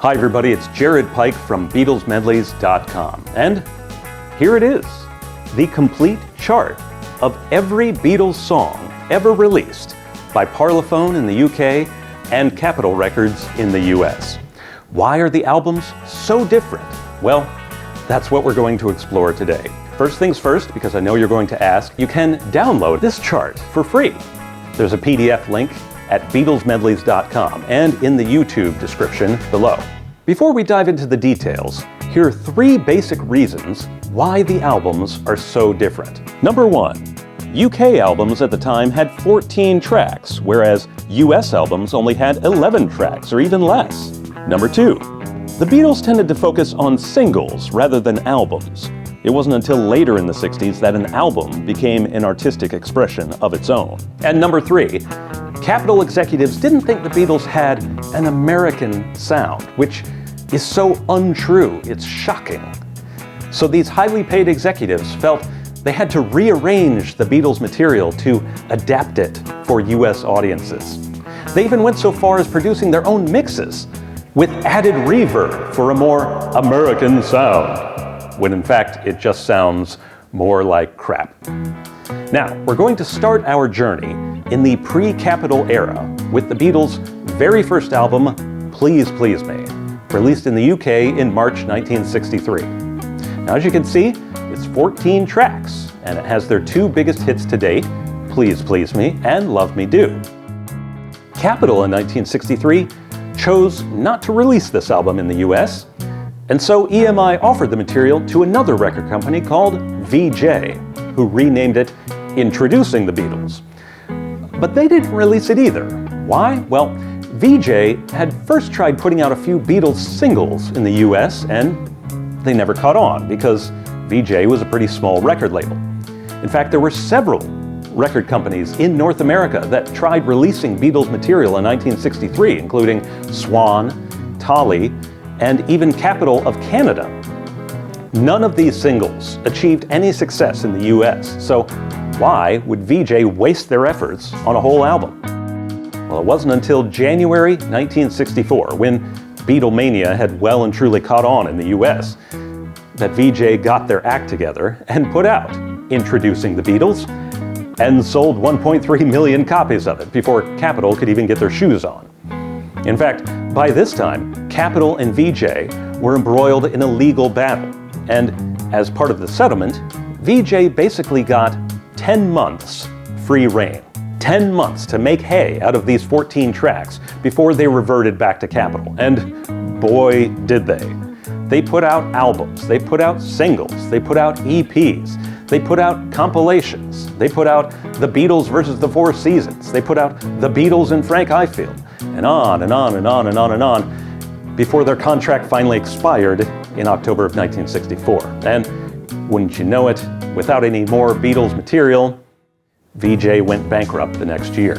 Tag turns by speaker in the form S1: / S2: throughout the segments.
S1: Hi everybody, it's Jared Pike from BeatlesMedleys.com, and here it is, the complete chart of every Beatles song ever released by Parlophone in the UK and Capitol Records in the US. Why are the albums so different? Well, that's what we're going to explore today. First things first, because I know you're going to ask, you can download this chart for free. There's a PDF link at BeatlesMedleys.com and in the YouTube description below. Before we dive into the details, here are three basic reasons why the albums are so different. Number one, UK albums at the time had 14 tracks, whereas US albums only had 11 tracks or even less. Number two, the Beatles tended to focus on singles rather than albums. It wasn't until later in the 60s that an album became an artistic expression of its own. And number three, Capitol executives didn't think the Beatles had an American sound, which is so untrue, it's shocking. So these highly paid executives felt they had to rearrange the Beatles material to adapt it for US audiences. They even went so far as producing their own mixes with added reverb for a more American sound, when in fact it just sounds more like crap. Now, we're going to start our journey in the pre-Capitol era with the Beatles' very first album, Please Please Me, released in the UK in March 1963. Now, as you can see, it's 14 tracks, and it has their two biggest hits to date, Please Please Me and Love Me Do. Capitol in 1963 chose not to release this album in the US, and so EMI offered the material to another record company called VJ, who renamed it Introducing the Beatles. But they didn't release it either. Why? Well, VJ had first tried putting out a few Beatles singles in the US, and they never caught on because VJ was a pretty small record label. In fact, there were several record companies in North America that tried releasing Beatles material in 1963, including Swan, Tolly, and even Capitol of Canada. None of these singles achieved any success in the US, so why would VJ waste their efforts on a whole album? Well, it wasn't until January 1964, when Beatlemania had well and truly caught on in the US, that VJ got their act together and put out Introducing the Beatles, and sold 1.3 million copies of it before Capitol could even get their shoes on. In fact, by this time, Capitol and VJ were embroiled in a legal battle, and as part of the settlement, VJ basically got 10 months free reign. 10 months to make hay out of these 14 tracks before they reverted back to Capitol, and boy did they. They put out albums, they put out singles, they put out EPs, they put out compilations, they put out The Beatles versus the Four Seasons, they put out The Beatles and Frank Ifield, and on and on and on and on and on, before their contract finally expired in October of 1964. And wouldn't you know it, without any more Beatles material, VJ went bankrupt the next year.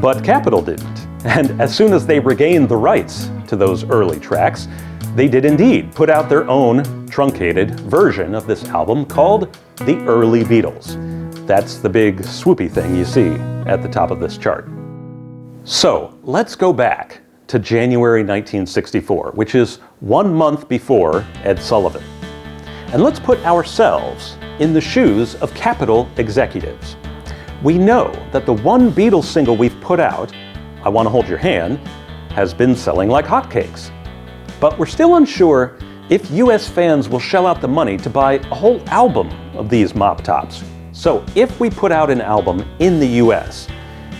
S1: But Capitol didn't, and as soon as they regained the rights to those early tracks, they did indeed put out their own truncated version of this album called The Early Beatles. That's the big swoopy thing you see at the top of this chart. So let's go back to January 1964, which is 1 month before Ed Sullivan. And let's put ourselves in the shoes of Capitol executives. We know that the one Beatles single we've put out, I Want to Hold Your Hand, has been selling like hotcakes. But we're still unsure if US fans will shell out the money to buy a whole album of these mop tops. So if we put out an album in the US,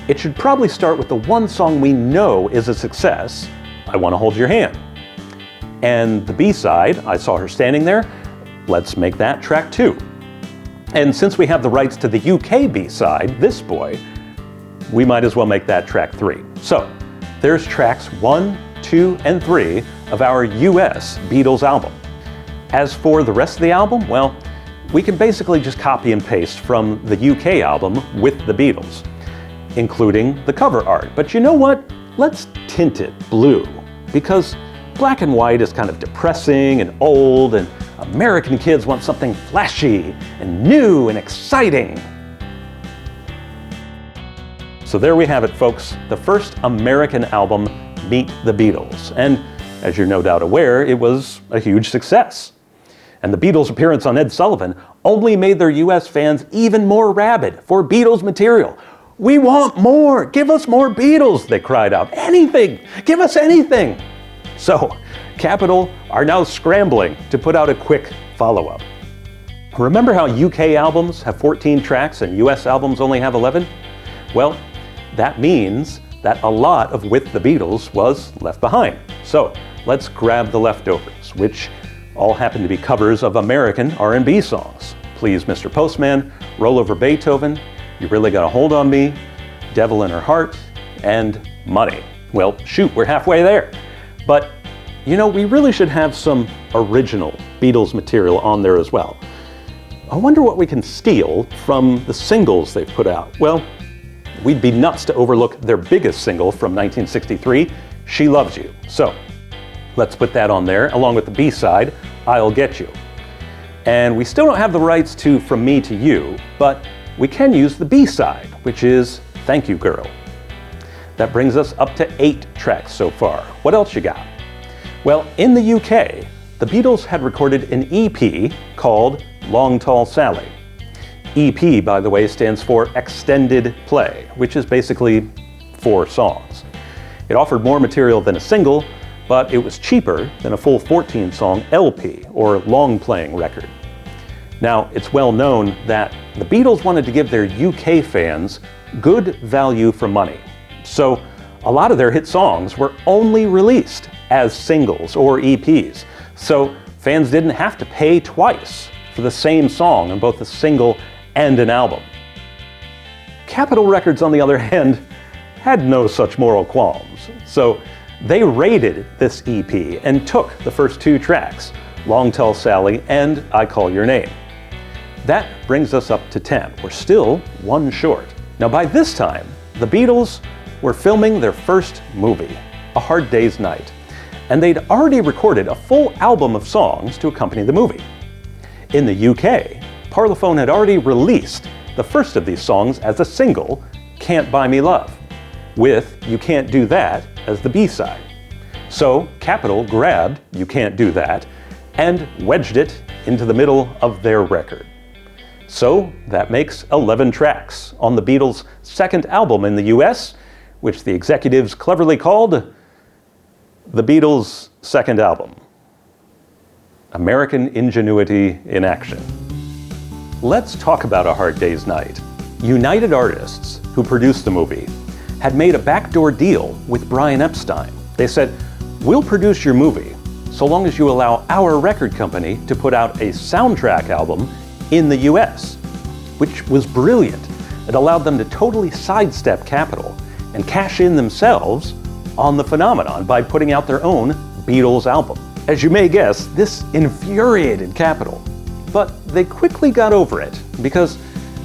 S1: it should probably start with the one song we know is a success, I Want to Hold Your Hand. And the B-side, I Saw Her Standing There, let's make that track 2. And since we have the rights to the UK B-side, This Boy, we might as well make that track 3. So there's tracks 1, 2, and 3 of our US Beatles album. As for the rest of the album, well, we can basically just copy and paste from the UK album with the Beatles, including the cover art. But you know what? Let's tint it blue, because black and white is kind of depressing and old, and American kids want something flashy and new and exciting. So there we have it, folks, the first American album, Meet the Beatles. And As you're no doubt aware, it was a huge success. And the Beatles' appearance on Ed Sullivan only made their US fans even more rabid for Beatles material. "We want more! Give us more Beatles!" they cried out. "Anything! Give us anything!" So, Capitol are now scrambling to put out a quick follow-up. Remember how UK albums have 14 tracks and US albums only have 11? Well, that means that a lot of With the Beatles was left behind. So, let's grab the leftovers, which all happen to be covers of American R&B songs. Please, Mr. Postman, Roll Over Beethoven, You Really Got a Hold on Me, Devil in Her Heart, and Money. Well, shoot, we're halfway there. But, you know, we really should have some original Beatles material on there as well. I wonder what we can steal from the singles they've put out. Well, we'd be nuts to overlook their biggest single from 1963, She Loves You. So, let's put that on there, along with the B-side, I'll Get You. And we still don't have the rights to From Me to You, but we can use the B-side, which is Thank You Girl. That brings us up to 8 tracks so far. What else you got? Well, in the UK, the Beatles had recorded an EP called Long Tall Sally. EP, by the way, stands for Extended Play, which is basically 4 songs. It offered more material than a single, but it was cheaper than a full 14-song LP, or long-playing record. Now, it's well known that the Beatles wanted to give their UK fans good value for money. So, a lot of their hit songs were only released as singles or EPs. So, fans didn't have to pay twice for the same song on both a single and an album. Capitol Records, on the other hand, had no such moral qualms. So, they raided this EP and took the first 2 tracks, Long Tall Sally and I Call Your Name. That brings us up to 10. We're still 1 short. Now by this time, the Beatles were filming their first movie, A Hard Day's Night, and they'd already recorded a full album of songs to accompany the movie. In the UK, Parlophone had already released the first of these songs as a single, Can't Buy Me Love, with You Can't Do That as the B-side. So Capitol grabbed You Can't Do That and wedged it into the middle of their record. So that makes 11 tracks on the Beatles' second album in the US, which the executives cleverly called the Beatles' second album. American ingenuity in action. Let's talk about A Hard Day's Night. United Artists, who produced the movie, had made a backdoor deal with Brian Epstein. They said, "We'll produce your movie so long as you allow our record company to put out a soundtrack album in the US," which was brilliant. It allowed them to totally sidestep Capitol and cash in themselves on the phenomenon by putting out their own Beatles album. As you may guess, this infuriated Capitol, but they quickly got over it because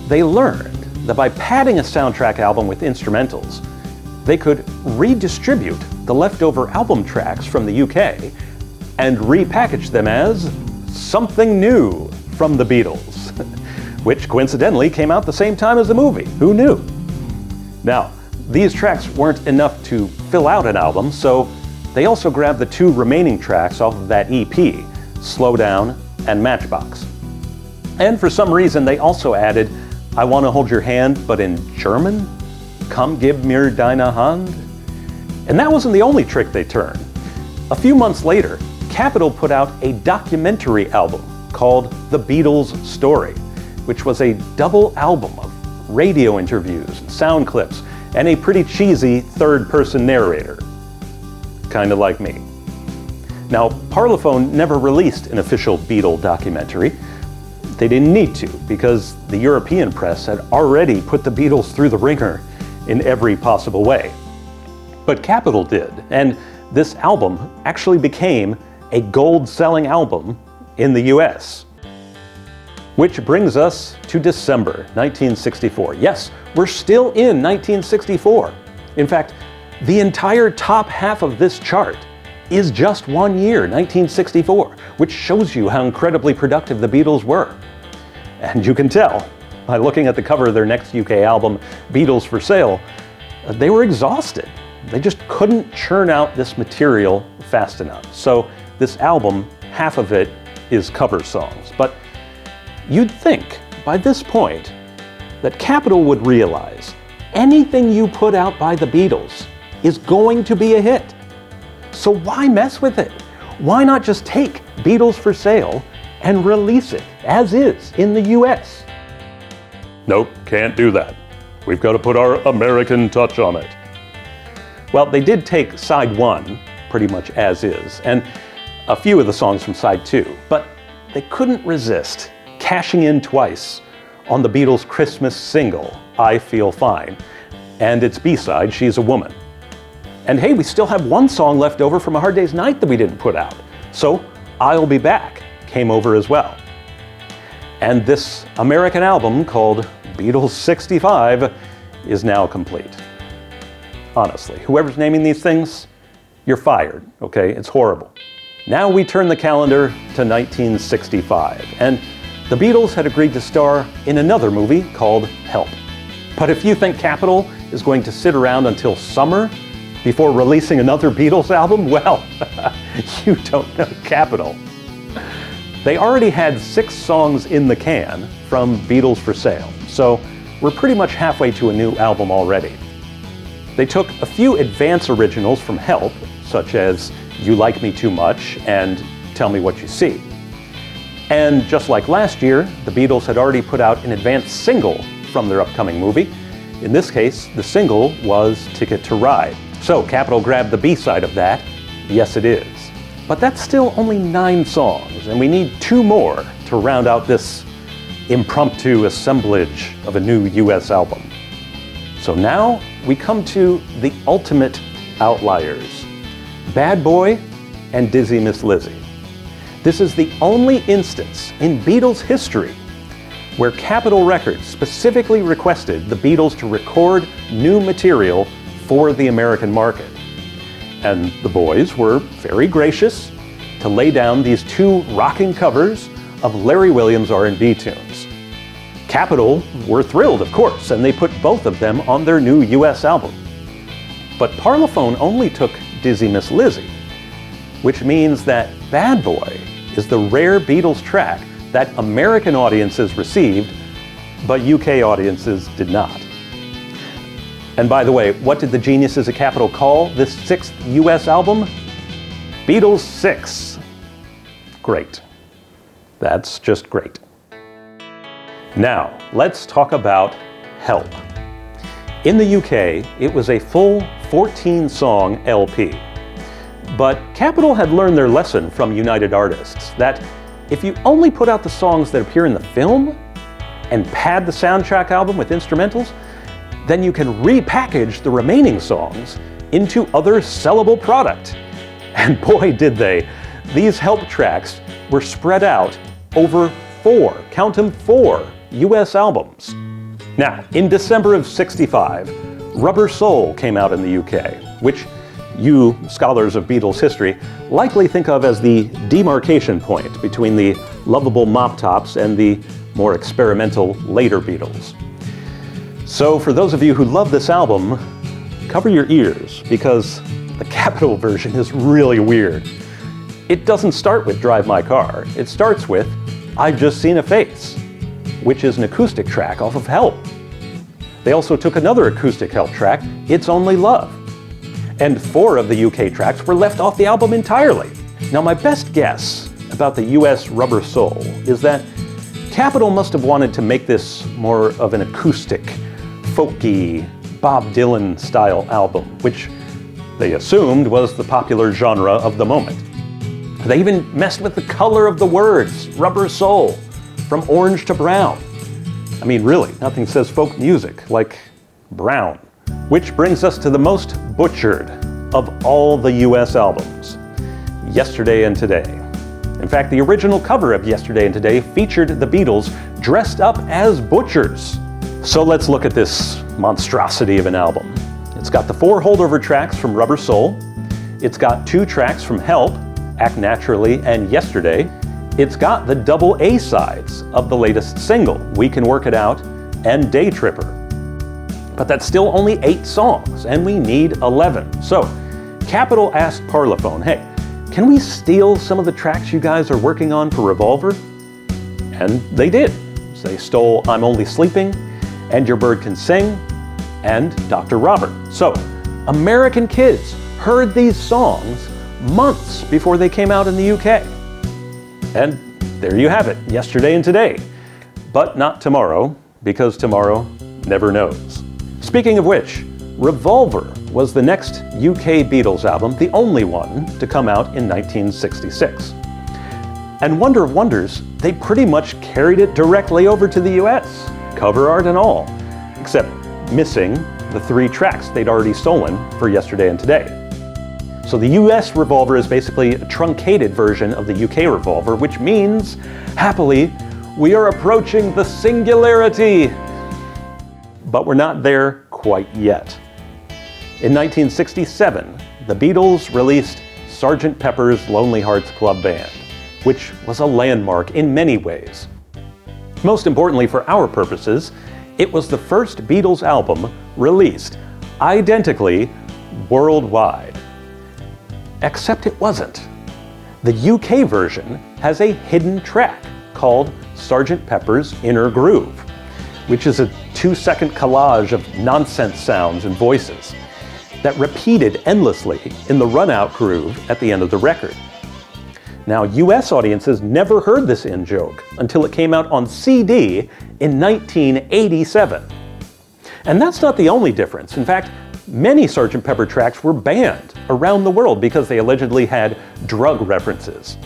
S1: they learned that by padding a soundtrack album with instrumentals, they could redistribute the leftover album tracks from the UK and repackage them as something new from the Beatles, which coincidentally came out the same time as the movie. Who knew? Now, these tracks weren't enough to fill out an album, so they also grabbed the 2 remaining tracks off of that EP, Slow Down and Matchbox. And for some reason, they also added I Wanna Hold Your Hand, but in German? Komm, gib mir deine Hand? And that wasn't the only trick they turned. A few months later, Capitol put out a documentary album called The Beatles Story, which was a double album of radio interviews, sound clips, and a pretty cheesy third-person narrator. Kinda like me. Now, Parlophone never released an official Beatle documentary. They didn't need to, because the European press had already put the Beatles through the ringer in every possible way. But Capitol did, and this album actually became a gold-selling album in the US. Which brings us to December 1964. Yes, we're still in 1964. In fact, the entire top half of this chart is just 1 year, 1964, which shows you how incredibly productive the Beatles were. And you can tell by looking at the cover of their next UK album, Beatles for Sale, they were exhausted. They just couldn't churn out this material fast enough. So this album, half of it is cover songs. But you'd think by this point that Capitol would realize anything you put out by the Beatles is going to be a hit. So why mess with it? Why not just take Beatles for Sale and release it as is in the US? Nope, can't do that. We've got to put our American touch on it. Well, they did take side 1 pretty much as is, and a few of the songs from side 2, but they couldn't resist cashing in twice on the Beatles' Christmas single, I Feel Fine, and its B-side, She's a Woman. And hey, we still have one song left over from A Hard Day's Night that we didn't put out, so I'll Be Back came over as well. And this American album called Beatles 65 is now complete. Honestly, whoever's naming these things, you're fired, okay? It's horrible. Now we turn the calendar to 1965, and the Beatles had agreed to star in another movie called Help. But if you think Capitol is going to sit around until summer before releasing another Beatles album, well, you don't know Capitol. They already had 6 songs in the can from Beatles for Sale, so we're pretty much halfway to a new album already. They took a few advance originals from Help, such as You Like Me Too Much and Tell Me What You See. And just like last year, the Beatles had already put out an advance single from their upcoming movie. In this case, the single was Ticket to Ride. So Capitol grabbed the B-side of that, Yes It Is. But that's still only 9 songs, and we need 2 more to round out this impromptu assemblage of a new US album. So now we come to the ultimate outliers, Bad Boy and Dizzy Miss Lizzy. This is the only instance in Beatles history where Capitol Records specifically requested the Beatles to record new material for the American market. And the boys were very gracious to lay down these 2 rocking covers of Larry Williams R&B tunes. Capitol were thrilled, of course, and they put both of them on their new US album. But Parlophone only took Dizzy Miss Lizzy, which means that Bad Boy is the rare Beatles track that American audiences received, but UK audiences did not. And by the way, what did the geniuses at Capitol call this 6th US album? Beatles VI. Great. That's just great. Now, let's talk about Help. In the UK, it was a full 14-song LP. But Capitol had learned their lesson from United Artists that if you only put out the songs that appear in the film and pad the soundtrack album with instrumentals, then you can repackage the remaining songs into other sellable product. And boy, did they. These Help tracks were spread out over 4, count them, 4 US albums. Now, in December of '65, Rubber Soul came out in the UK, which you, scholars of Beatles history, likely think of as the demarcation point between the lovable Mop Tops and the more experimental later Beatles. So for those of you who love this album, cover your ears, because the Capitol version is really weird. It doesn't start with Drive My Car. It starts with I've Just Seen a Face, which is an acoustic track off of Help. They also took another acoustic Help track, It's Only Love. And 4 of the UK tracks were left off the album entirely. Now, my best guess about the US Rubber Soul is that Capitol must have wanted to make this more of an acoustic, folky, Bob Dylan style album, which they assumed was the popular genre of the moment. They even messed with the color of the words, Rubber Soul, from orange to brown. I mean, really, nothing says folk music like brown. Which brings us to the most butchered of all the US albums, Yesterday and Today. In fact, the original cover of Yesterday and Today featured the Beatles dressed up as butchers. So let's look at this monstrosity of an album. It's got the 4 holdover tracks from Rubber Soul. It's got 2 tracks from Help, Act Naturally and Yesterday. It's got the double A-sides of the latest single, We Can Work It Out and Day Tripper. But that's still only 8 songs, and we need 11. So Capitol asked Parlophone, hey, can we steal some of the tracks you guys are working on for Revolver? And they did. So they stole I'm Only Sleeping, And Your Bird Can Sing, and Dr. Robert. So American kids heard these songs months before they came out in the UK. And there you have it, yesterday and today. But not tomorrow, because tomorrow never knows. Speaking of which, Revolver was the next UK Beatles album, the only one to come out in 1966. And wonder of wonders, they pretty much carried it directly over to the US, cover art and all, except missing the 3 tracks they'd already stolen for Yesterday and Today. So the US Revolver is basically a truncated version of the UK Revolver, which means, happily, we are approaching the singularity. But we're not there quite yet. In 1967, the Beatles released Sgt. Pepper's Lonely Hearts Club Band, which was a landmark in many ways. Most importantly for our purposes, it was the first Beatles album released identically worldwide. Except it wasn't. The UK version has a hidden track called Sgt. Pepper's Inner Groove, which is a 2-second collage of nonsense sounds and voices that repeated endlessly in the run-out groove at the end of the record. Now, US audiences never heard this in-joke until it came out on CD in 1987. And that's not the only difference. In fact, many Sgt. Pepper tracks were banned around the world because they allegedly had drug references.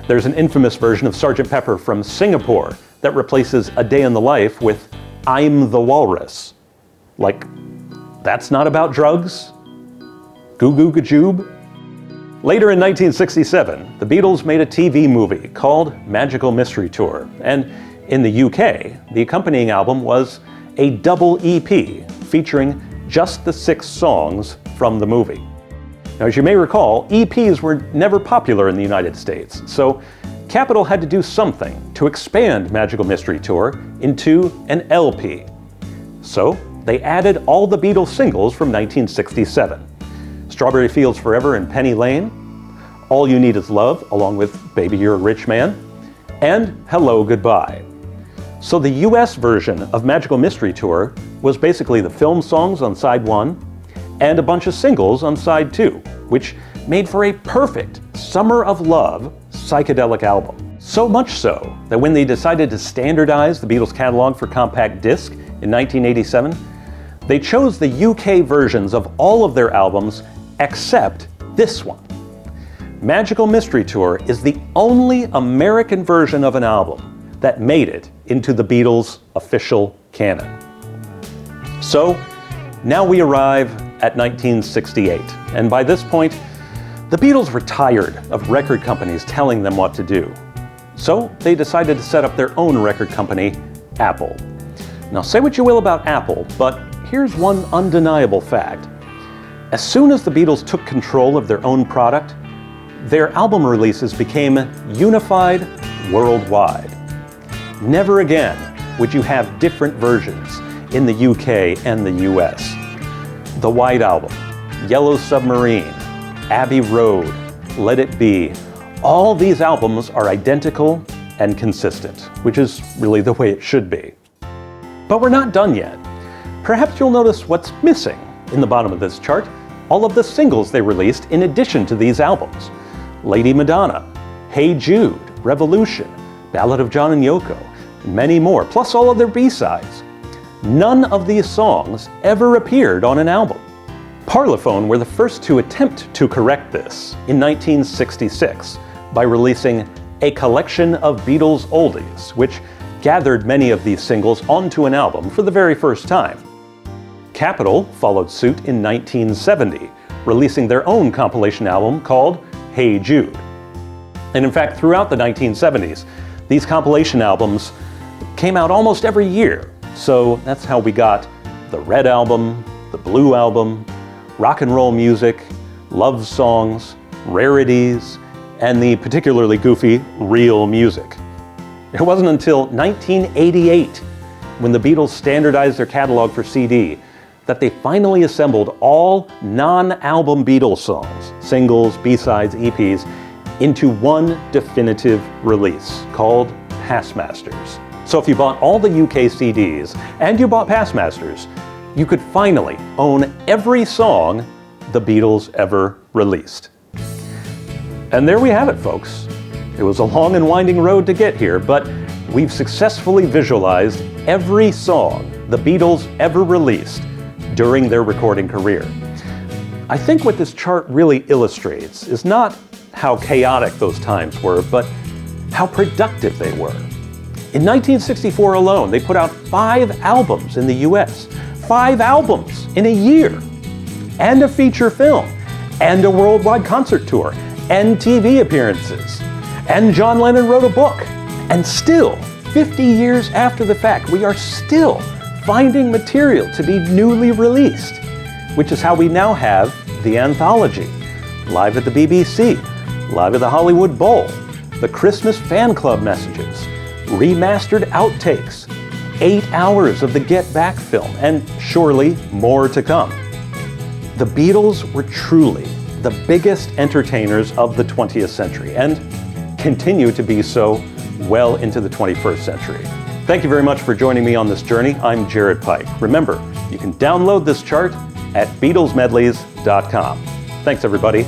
S1: There's an infamous version of Sgt. Pepper from Singapore that replaces A Day in the Life with I'm the Walrus. Like, that's not about drugs? Goo Goo Gajoob? Later in 1967, the Beatles made a TV movie called Magical Mystery Tour, and in the UK, the accompanying album was a double EP featuring just the 6 songs from the movie. Now, as you may recall, EPs were never popular in the United States, so Capitol had to do something to expand Magical Mystery Tour into an LP. So they added all the Beatles singles from 1967. Strawberry Fields Forever and Penny Lane, All You Need Is Love, along with Baby You're a Rich Man, and Hello Goodbye. So the US version of Magical Mystery Tour was basically the film songs on side 1 and a bunch of singles on side 2, which made for a perfect Summer of Love psychedelic album. So much so that when they decided to standardize the Beatles catalog for compact disc in 1987, they chose the UK versions of all of their albums except this one. Magical Mystery Tour is the only American version of an album that made it into the Beatles' official canon. So now we arrive at 1968, and by this point, the Beatles were tired of record companies telling them what to do. So they decided to set up their own record company, Apple. Now, say what you will about Apple, but here's one undeniable fact. As soon as the Beatles took control of their own product, their album releases became unified worldwide. Never again would you have different versions in the UK and the US. The White Album, Yellow Submarine, Abbey Road, Let It Be, all these albums are identical and consistent, which is really the way it should be. But we're not done yet. Perhaps you'll notice what's missing in the bottom of this chart, all of the singles they released in addition to these albums. Lady Madonna, Hey Jude, Revolution, Ballad of John and Yoko, and many more, plus all of their B-sides. None of these songs ever appeared on an album. Parlophone were the first to attempt to correct this in 1966 by releasing a collection of Beatles oldies, which gathered many of these singles onto an album for the very first time. Capitol followed suit in 1970, releasing their own compilation album called Hey Jude. And in fact, throughout the 1970s, these compilation albums came out almost every year. So that's how we got the Red Album, the Blue Album, Rock and Roll Music, Love Songs, Rarities, and the particularly goofy Real Music. It wasn't until 1988, when the Beatles standardized their catalog for CD, that they finally assembled all non-album Beatles songs, singles, B-sides, EPs, into one definitive release called Passmasters. So if you bought all the UK CDs and you bought Passmasters, you could finally own every song the Beatles ever released. And there we have it, folks. It was a long and winding road to get here, but we've successfully visualized every song the Beatles ever released during their recording career. I think what this chart really illustrates is not how chaotic those times were, but how productive they were. In 1964 alone, they put out 5 albums in the US. 5 albums in a year! And a feature film, and a worldwide concert tour, and TV appearances. And John Lennon wrote a book. And still, 50 years after the fact, we are still finding material to be newly released, which is how we now have the anthology, live at the BBC, live at the Hollywood Bowl, the Christmas fan club messages, remastered outtakes, 8 hours of the Get Back film, and surely more to come. The Beatles were truly the biggest entertainers of the 20th century and continue to be so well into the 21st century. Thank you very much for joining me on this journey. I'm Jared Pike. Remember, you can download this chart at BeatlesMedleys.com. Thanks, everybody.